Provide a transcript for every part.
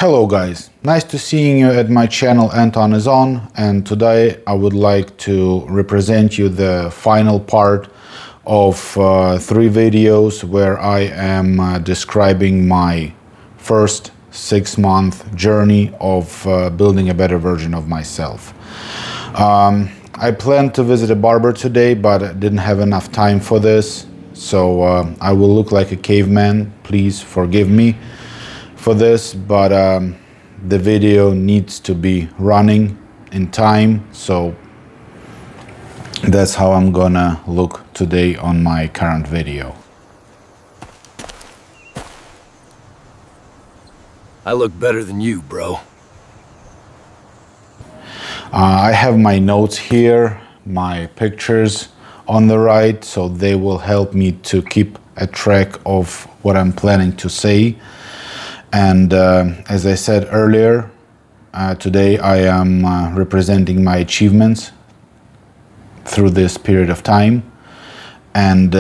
Hello guys, nice to seeing you at my channel Anton is on, and today I would like to represent you the final part of 3 videos where I am describing my first 6-month journey of building a better version of myself. I planned to visit a barber today, but I didn't have enough time for this, so I will look like a caveman. Please forgive me for this, but the video needs to be running in time, so that's how I'm gonna look today on my current video. I look better than you, bro. I have my notes here, my pictures on the right, so they will help me to keep a track of what I'm planning to say. And as I said earlier, today I am representing my achievements through this period of time. And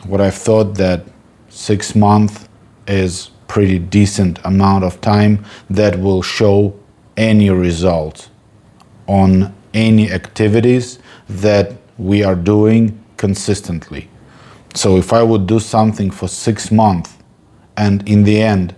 what I've thought that 6 months is pretty decent amount of time that will show any results on any activities that we are doing consistently. So if I would do something for 6 months and in the end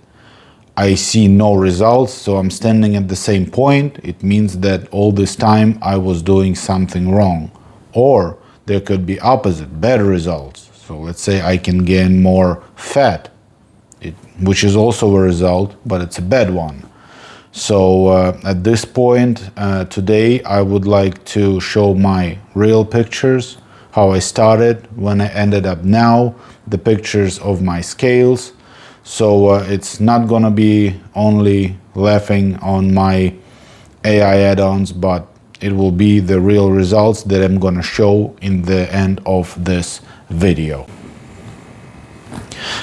I see no results, so I'm standing at the same point, it means that all this time I was doing something wrong. Or there could be opposite, better results. So let's say I can gain more fat, which is also a result, but it's a bad one. So at this point today I would like to show my real pictures, how I started, when I ended up now, the pictures of my scales. So it's not gonna be only laughing on my AI add-ons, but it will be the real results that I'm gonna show in the end of this video.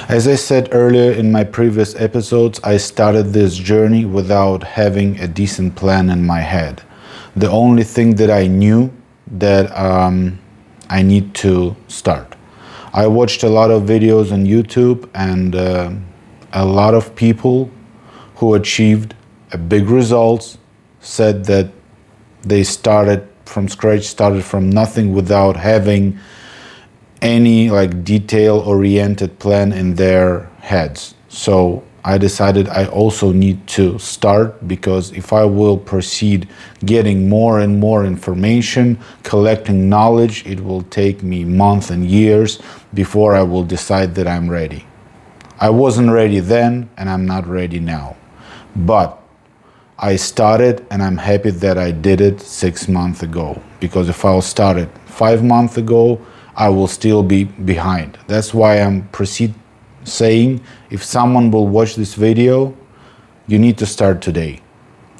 As I said earlier in my previous episodes, I started this journey without having a decent plan in my head. The only thing that I knew that I need to start. I watched a lot of videos on YouTube, and a lot of people who achieved a big results said that they started from scratch, started from nothing without having any detail-oriented plan in their heads. So I decided I also need to start, because if I will proceed getting more and more information, collecting knowledge, it will take me months and years before I will decide that I'm ready. I wasn't ready then, and I'm not ready now. But I started, and I'm happy that I did it 6 months ago. Because if I started 5 months ago, I will still be behind. That's why I'm saying, if someone will watch this video, you need to start today.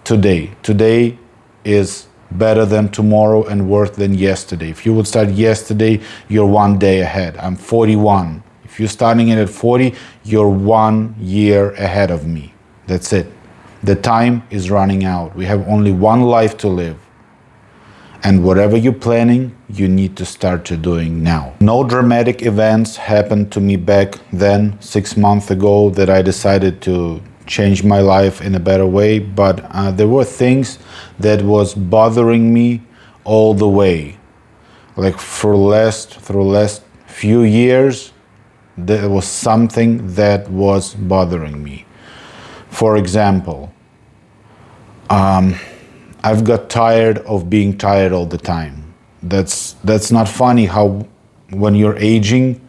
Today is better than tomorrow and worse than yesterday. If you would start yesterday, you're 1 day ahead. I'm 41. If you're starting it at 40, you're 1 year ahead of me. That's it. The time is running out. We have only one life to live. And whatever you're planning, you need to start to doing now. No dramatic events happened to me back then, 6 months ago, that I decided to change my life in a better way. But there were things that was bothering me all the way. Like through last few years, there was something that was bothering me. For example, I've got tired of being tired all the time. That's not funny how when you're aging,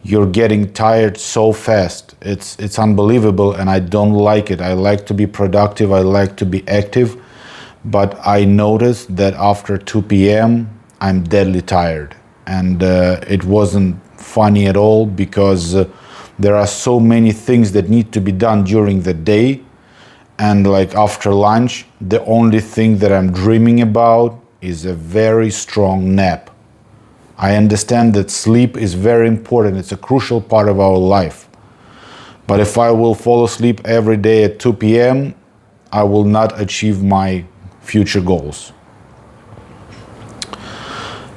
you're getting tired so fast. It's unbelievable, and I don't like it. I like to be productive, I like to be active, but I noticed that after 2 p.m. I'm deadly tired. And it wasn't funny at all, because there are so many things that need to be done during the day, and after lunch the only thing that I'm dreaming about is a very strong nap. I understand that sleep is very important, it's a crucial part of our life, but if I will fall asleep every day at 2 p.m. I will not achieve my future goals.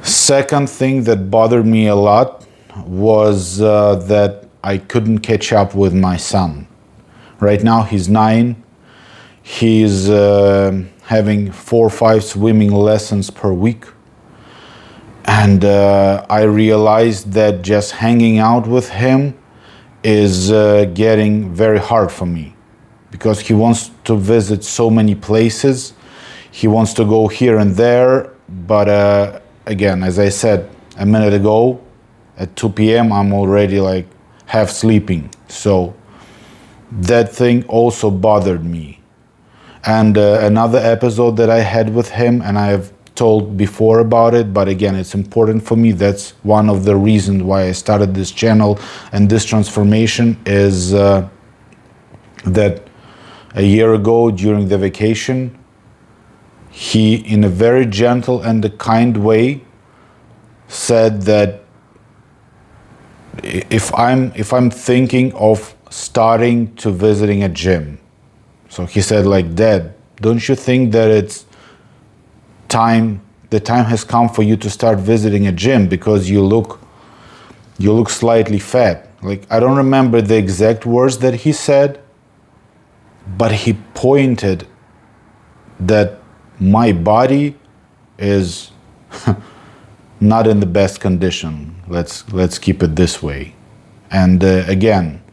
Second thing that bothered me a lot was that I couldn't catch up with my son. Right now he's 9, He's having 4 or 5 swimming lessons per week. And I realized that just hanging out with him is getting very hard for me, because he wants to visit so many places. He wants to go here and there. But again, as I said a minute ago, at 2 p.m. I'm already like half sleeping. So that thing also bothered me. And another episode that I had with him, and I have told before about it, but again, it's important for me. That's one of the reasons why I started this channel and this transformation, is that a year ago during the vacation, he, in a very gentle and a kind way, said that if I'm thinking of starting to visiting a gym, so he said like, Dad, don't you think that the time has come for you to start visiting a gym, because you look slightly fat. Like, I don't remember the exact words that he said, but he pointed that my body is not in the best condition. Let's keep it this way. And again,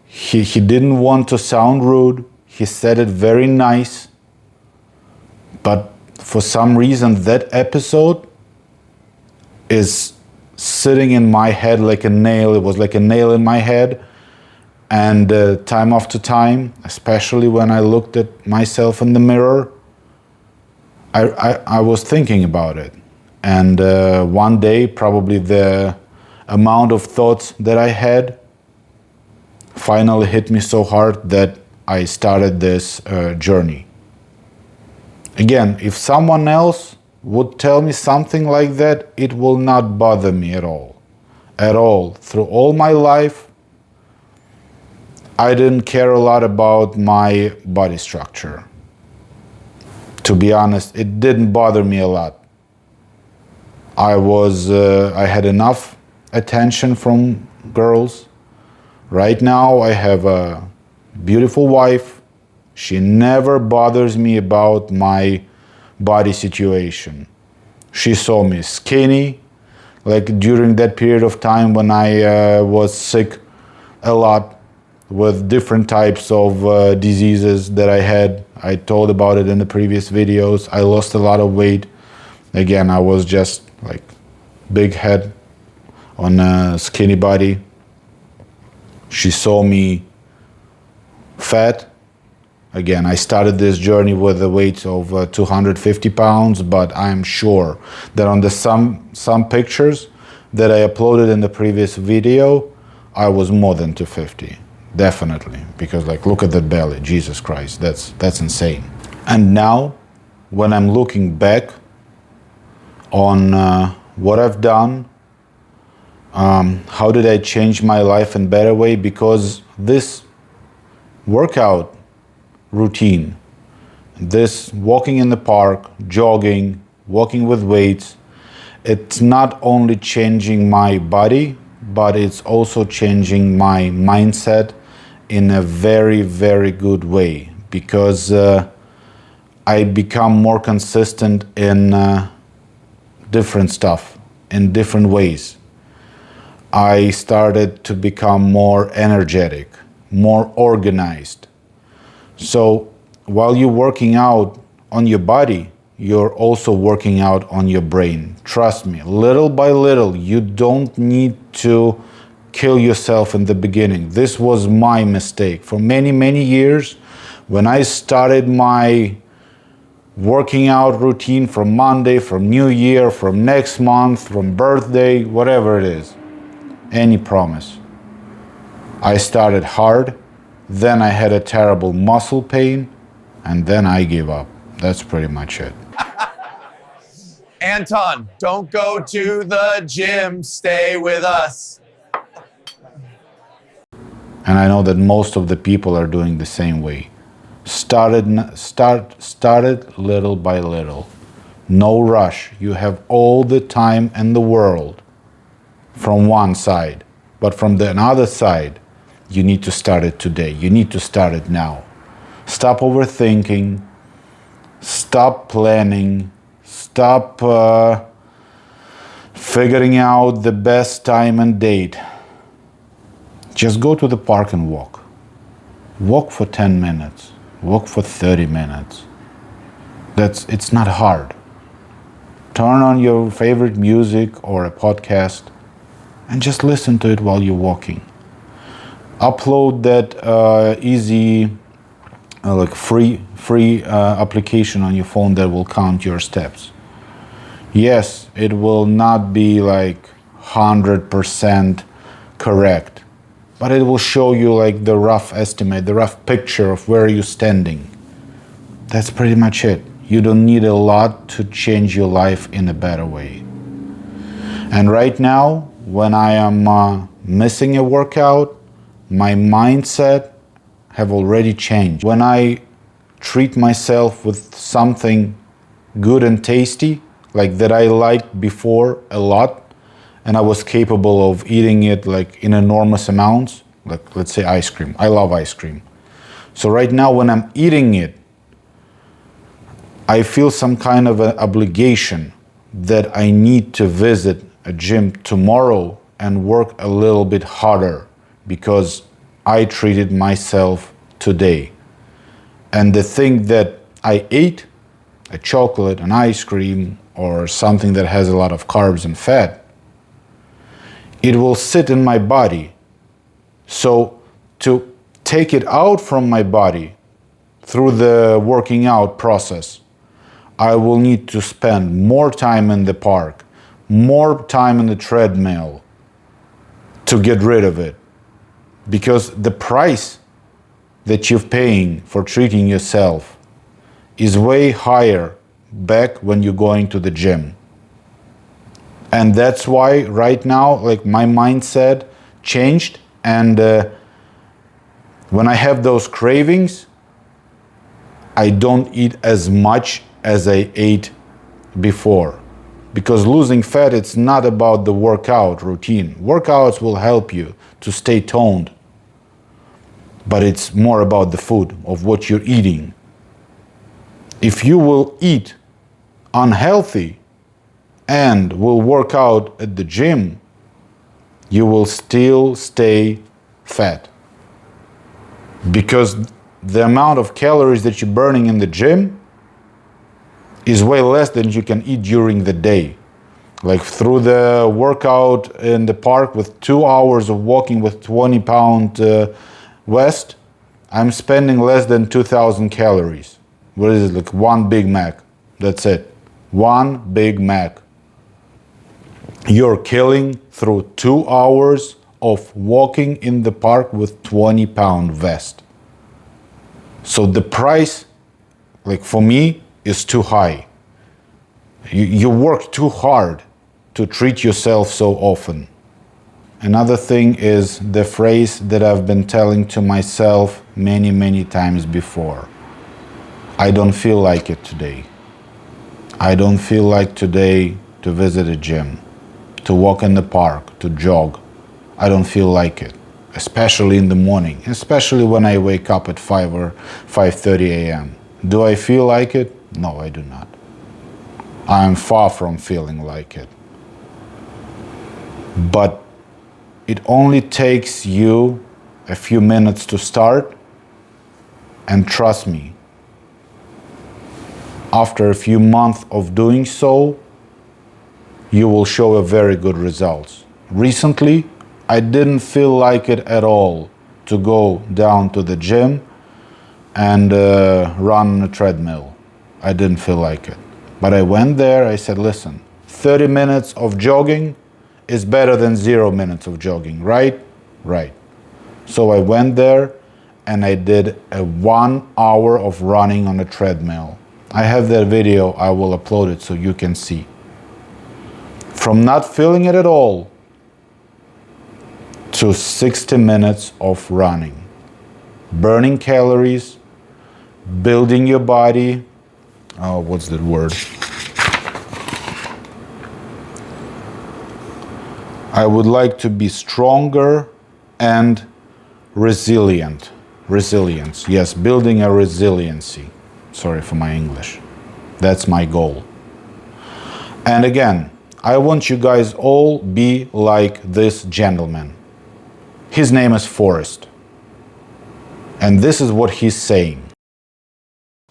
he didn't want to sound rude. He said it very nice, but for some reason that episode is sitting in my head like a nail. It was like a nail in my head. And time after time, especially when I looked at myself in the mirror, I was thinking about it. And one day, probably the amount of thoughts that I had finally hit me so hard that I started this journey. Again, if someone else would tell me something like that, it will not bother me at all. At all. Through all my life, I didn't care a lot about my body structure. To be honest, it didn't bother me a lot. I had enough attention from girls. Right now, I have a beautiful wife. She never bothers me about my body situation. She saw me skinny, like during that period of time when I was sick a lot with different types of diseases that I had. I told about it in the previous videos. I lost a lot of weight. Again, I was just like big head on a skinny body. She saw me fat. Again, I started this journey with a weight of 250 pounds, but I'm sure that on the some pictures that I uploaded in the previous video, I was more than 250, definitely. Because like, look at that belly, Jesus Christ, that's insane. And now, when I'm looking back on what I've done, how did I change my life in a better way? Because this workout routine, this walking in the park, jogging, walking with weights, it's not only changing my body, but it's also changing my mindset in a very, very good way, because I become more consistent in different stuff, in different ways. I started to become more energetic, more organized. So while you're working out on your body, you're also working out on your brain. Trust me, little by little, you don't need to kill yourself in the beginning. This was my mistake. For many, many years, when I started my working out routine from Monday, from New Year, from next month, from birthday, whatever it is, any promise, I started hard. Then I had a terrible muscle pain, and then I gave up. That's pretty much it. Anton, don't go to the gym, stay with us. And I know that most of the people are doing the same way. Started little by little. No rush. You have all the time in the world from one side, but from the other side, you need to start it today. You need to start it now. Stop overthinking. Stop planning. Stop figuring out the best time and date. Just go to the park and walk. Walk for 10 minutes. Walk for 30 minutes. It's not hard. Turn on your favorite music or a podcast and just listen to it while you're walking. Upload that easy, free application on your phone that will count your steps. Yes, it will not be 100% correct, but it will show you the rough estimate, the rough picture of where you're standing. That's pretty much it. You don't need a lot to change your life in a better way. And right now, when I am missing a workout, my mindset have already changed. When I treat myself with something good and tasty, that I liked before a lot, and I was capable of eating it in enormous amounts, let's say ice cream. I love ice cream. So right now when I'm eating it, I feel some kind of an obligation that I need to visit a gym tomorrow and work a little bit harder because I treated myself today. And the thing that I ate, a chocolate, an ice cream, or something that has a lot of carbs and fat, it will sit in my body. So to take it out from my body through the working out process, I will need to spend more time in the park, more time in the treadmill to get rid of it. Because the price that you're paying for treating yourself is way higher back when you're going to the gym. And that's why right now, my mindset changed. And when I have those cravings, I don't eat as much as I ate before. Because losing fat, it's not about the workout routine. Workouts will help you to stay toned. But it's more about the food, of what you're eating. If you will eat unhealthy and will work out at the gym, you will still stay fat. Because the amount of calories that you're burning in the gym is way less than you can eat during the day. Through the workout in the park with 2 hours of walking with 20-pound West, I'm spending less than 2,000 calories. What is it? One Big Mac. That's it. One Big Mac. You're killing through 2 hours of walking in the park with 20-pound vest. So the price, for me, is too high. You work too hard to treat yourself so often. Another thing is the phrase that I've been telling to myself many, many times before. I don't feel like it today. I don't feel like today to visit a gym, to walk in the park, to jog. I don't feel like it, especially in the morning, especially when I wake up at 5 or 5:30 a.m. Do I feel like it? No, I do not. I am far from feeling like it. But it only takes you a few minutes to start, and trust me, after a few months of doing so, you will show a very good results. Recently, I didn't feel like it at all to go down to the gym and run on a treadmill. I didn't feel like it. But I went there, I said, listen, 30 minutes of jogging is better than 0 minutes of jogging, right? Right. So I went there and I did a 1 hour of running on a treadmill. I have that video, I will upload it so you can see. From not feeling it at all to 60 minutes of running. Burning calories, building your body. Oh, what's that word? I would like to be stronger and resilient. resilience. Yes, building a resiliency. Sorry for my English. That's my goal. And again, I want you guys all be like this gentleman. His name is Forrest. And this is what he's saying.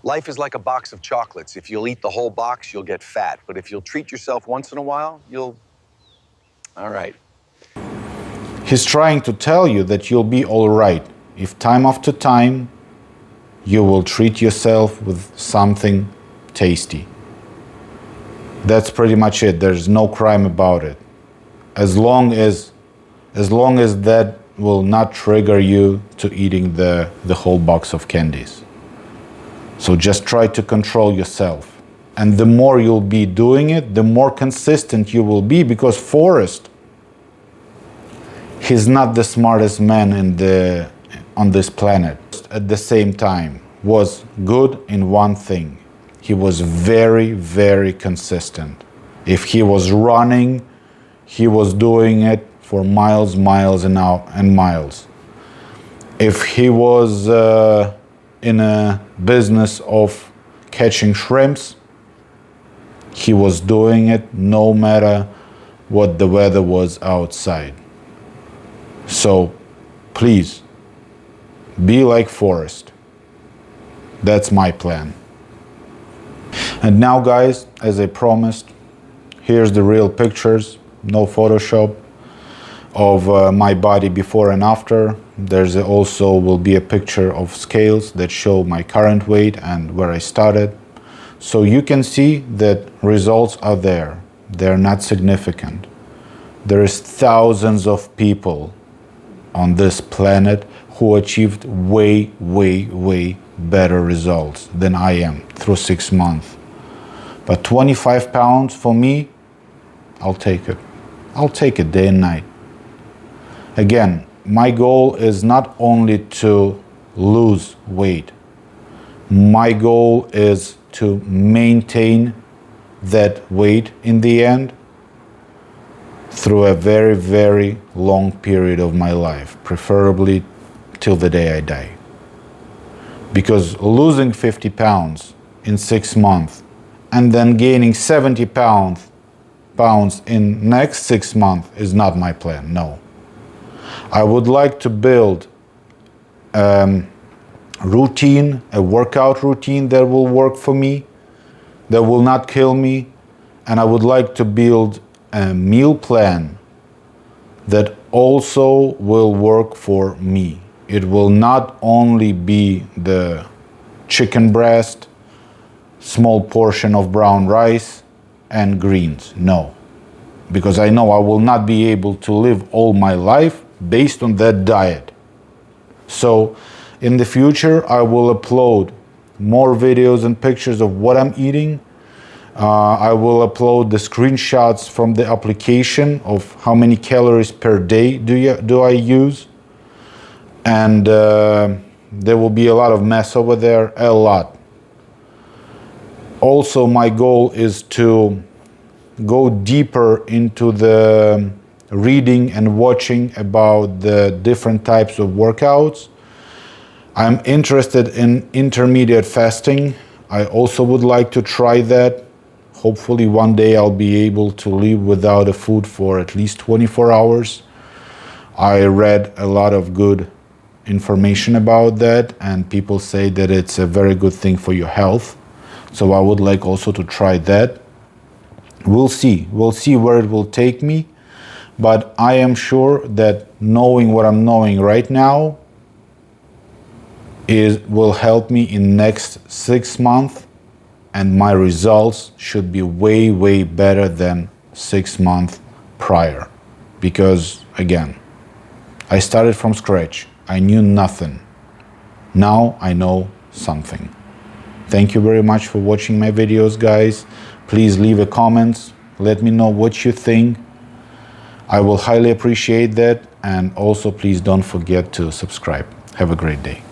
Life is like a box of chocolates. If you'll eat the whole box, you'll get fat. But if you'll treat yourself once in a while, you'll... All right. He's trying to tell you that you'll be all right if time after time you will treat yourself with something tasty. That's pretty much it. There's no crime about it. As long as that will not trigger you to eating the whole box of candies. So just try to control yourself. And the more you'll be doing it, the more consistent you will be, because Forrest, he's not the smartest man on this planet. At the same time, was good in one thing. He was very, very consistent. If he was running, he was doing it for miles and miles. If he was in a business of catching shrimps, he was doing it no matter what the weather was outside. So please, be like Forrest. That's my plan. And now guys, as I promised, here's the real pictures, no Photoshop, of my body before and after. There's also will be a picture of scales that show my current weight and where I started. So you can see that results are there. They're not significant. There is thousands of people on this planet who achieved way, way, way better results than I am through 6 months. But 25 pounds for me, I'll take it. I'll take it day and night. Again, my goal is not only to lose weight. My goal is to maintain that weight in the end through a very, very long period of my life, preferably till the day I die. Because losing 50 pounds in 6 months and then gaining 70 pounds in next 6 months is not my plan, no. I would like to build routine, a workout routine that will work for me, that will not kill me, and I would like to build a meal plan that also will work for me. It will not only be the chicken breast, small portion of brown rice and greens, no. Because I know I will not be able to live all my life based on that diet. So in the future, I will upload more videos and pictures of what I'm eating. I will upload the screenshots from the application of how many calories per day do I use. And there will be a lot of mess over there, a lot. Also, my goal is to go deeper into the reading and watching about the different types of workouts. I'm interested in intermediate fasting. I also would like to try that. Hopefully one day I'll be able to live without a food for at least 24 hours. I read a lot of good information about that, and people say that it's a very good thing for your health. So I would like also to try that. We'll see where it will take me, but I am sure that knowing what I'm knowing right now will help me in next 6 months, and my results should be way, way better than 6 months prior. Because again, I started from scratch. I knew nothing. Now I know something. Thank you very much for watching my videos, guys. Please leave a comment. Let me know what you think. I will highly appreciate that. And also, please don't forget to subscribe. Have a great day.